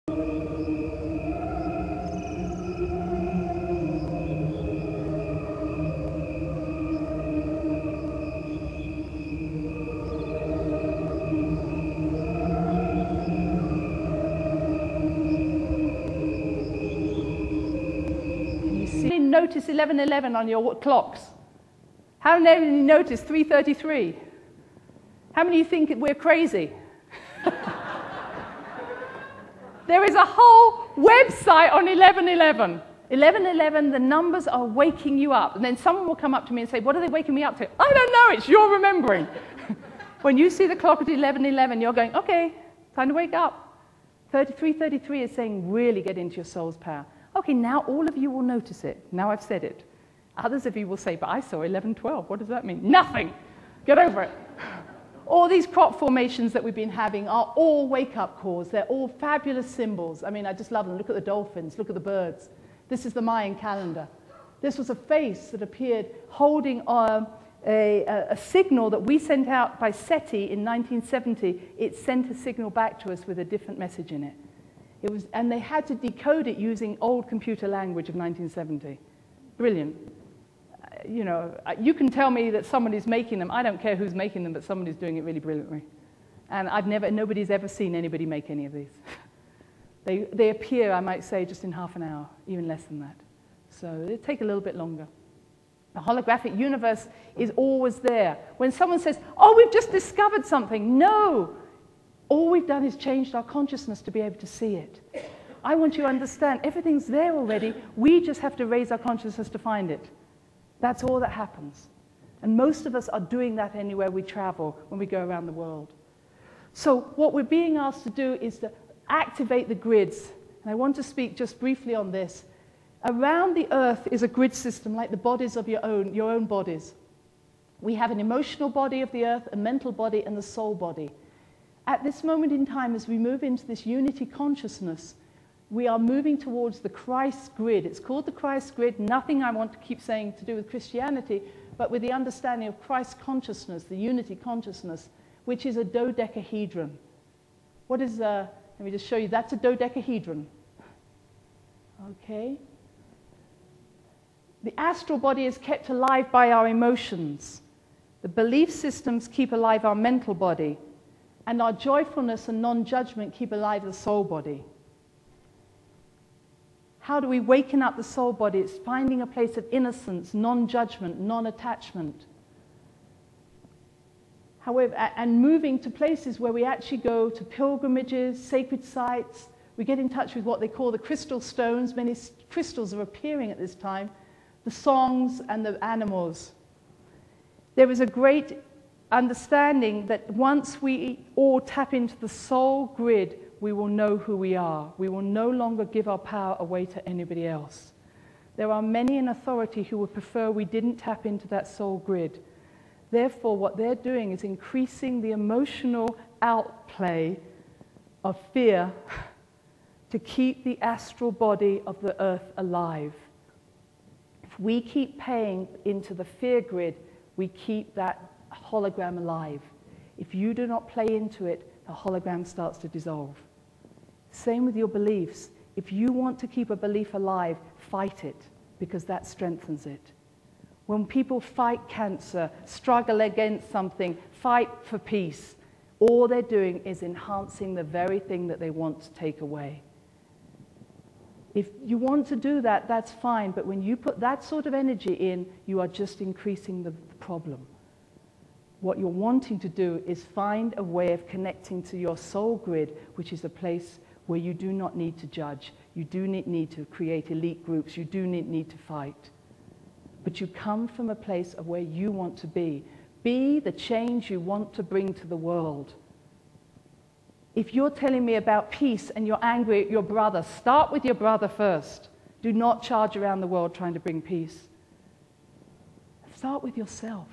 Notice 11:11 on your clocks? How many of you notice 3:33? How many of you think we're crazy? There is a whole website on 11:11. 11:11, the numbers are waking you up. And then someone will come up to me and say, what are they waking me up to? I don't know, it's your remembering. When you see the clock at 11:11, you're going, okay, time to wake up. 3:33 is saying, really get into your soul's power. Okay, now all of you will notice it. Now I've said it. Others of you will say, but I saw 11:12. What does that mean? Nothing. Get over it. All these crop formations that we've been having are all wake-up calls. They're all fabulous symbols. I mean, I just love them. Look at the dolphins. Look at the birds. This is the Mayan calendar. This was a face that appeared holding a signal that we sent out by SETI in 1970. It sent a signal back to us with a different message in it. And they had to decode it using old computer language of 1970. Brilliant. You know, you can tell me that somebody's making them. I don't care who's making them, but somebody's doing it really brilliantly. And nobody's ever seen anybody make any of these. They appear, I might say, just in half an hour, even less than that. So they take a little bit longer. The holographic universe is always there. When someone says, oh, we've just discovered something, no. All we've done is changed our consciousness to be able to see it. I want you to understand, everything's there already. We just have to raise our consciousness to find it. That's all that happens. And most of us are doing that anywhere we travel, when we go around the world. So what we're being asked to do is to activate the grids. And I want to speak just briefly on this. Around the earth is a grid system like the bodies of your own bodies. We have an emotional body of the earth, a mental body, and the soul body. At this moment in time, as we move into this unity consciousness, we are moving towards the Christ grid. It's called the Christ grid. Nothing I want to keep saying to do with Christianity, but with the understanding of Christ consciousness, the unity consciousness, which is a dodecahedron. What is let me just show you. That's a dodecahedron. Okay. The astral body is kept alive by our emotions. The belief systems keep alive our mental body. And our joyfulness and non-judgment keep alive the soul body. How do we waken up the soul body? It's finding a place of innocence, non-judgment, non-attachment. However, and moving to places where we actually go to pilgrimages, sacred sites. We get in touch with what they call the crystal stones. Many crystals are appearing at this time. The songs and the animals. There is a great understanding that once we all tap into the soul grid, we will know who we are. We will no longer give our power away to anybody else. There are many in authority who would prefer we didn't tap into that soul grid. Therefore, what they're doing is increasing the emotional outplay of fear to keep the astral body of the earth alive. If we keep paying into the fear grid, we keep that hologram alive. If you do not play into it, the hologram starts to dissolve. Same with your beliefs. If you want to keep a belief alive, fight it, because that strengthens it. When people fight cancer, struggle against something, fight for peace, all they're doing is enhancing the very thing that they want to take away. If you want to do that, that's fine, but when you put that sort of energy in, you are just increasing the problem. What you're wanting to do is find a way of connecting to your soul grid, which is a place where you do not need to judge. You do not need to create elite groups. You do not need to fight. But you come from a place of where you want to be. Be the change you want to bring to the world. If you're telling me about peace and you're angry at your brother, start with your brother first. Do not charge around the world trying to bring peace. Start with yourself.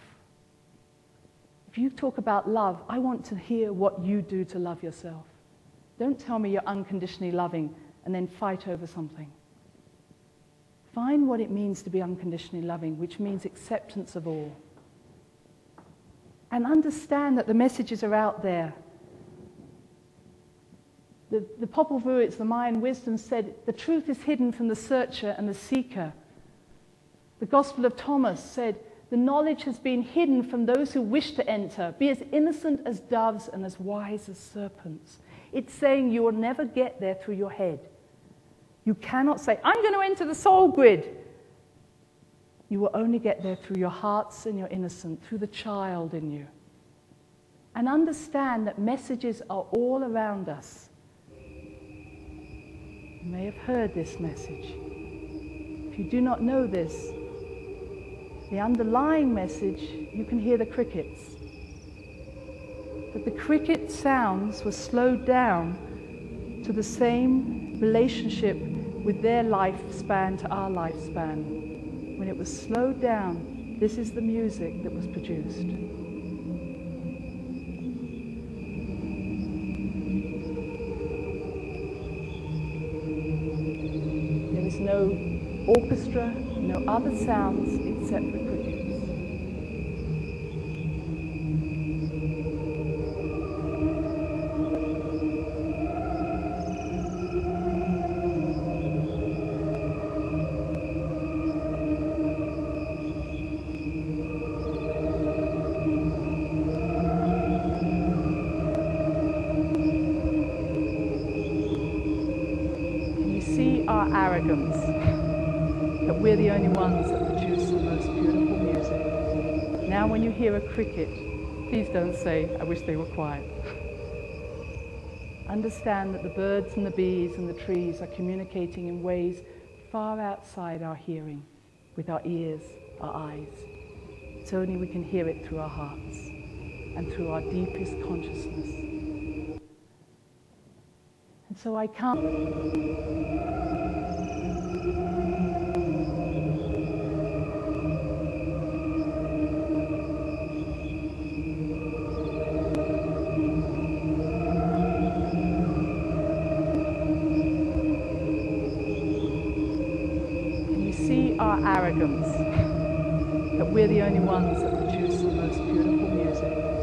If you talk about love, I want to hear what you do to love yourself. Don't tell me you're unconditionally loving and then fight over something. Find what it means to be unconditionally loving, which means acceptance of all. And understand that the messages are out there. The Popol Vuh, it's the Mayan wisdom, said the truth is hidden from the searcher and the seeker. The Gospel of Thomas said the knowledge has been hidden from those who wish to enter. Be as innocent as doves and as wise as serpents. It's saying you will never get there through your head. You cannot say, I'm going to enter the soul grid. You will only get there through your hearts and your innocence, through the child in you. And understand that messages are all around us. You may have heard this message. If you do not know this, the underlying message, you can hear the crickets. But the cricket sounds were slowed down to the same relationship with their lifespan to our lifespan. When it was slowed down, this is the music that was produced. There is no orchestra, no other sounds except the crickets. Our arrogance, that we're the only ones that produce the most beautiful music. Now when you hear a cricket, please don't say, I wish they were quiet. Understand that the birds and the bees and the trees are communicating in ways far outside our hearing, with our ears, our eyes. It's only we can hear it through our hearts and through our deepest consciousness. And so I can't... our arrogance, that we're the only ones that produce the most beautiful music.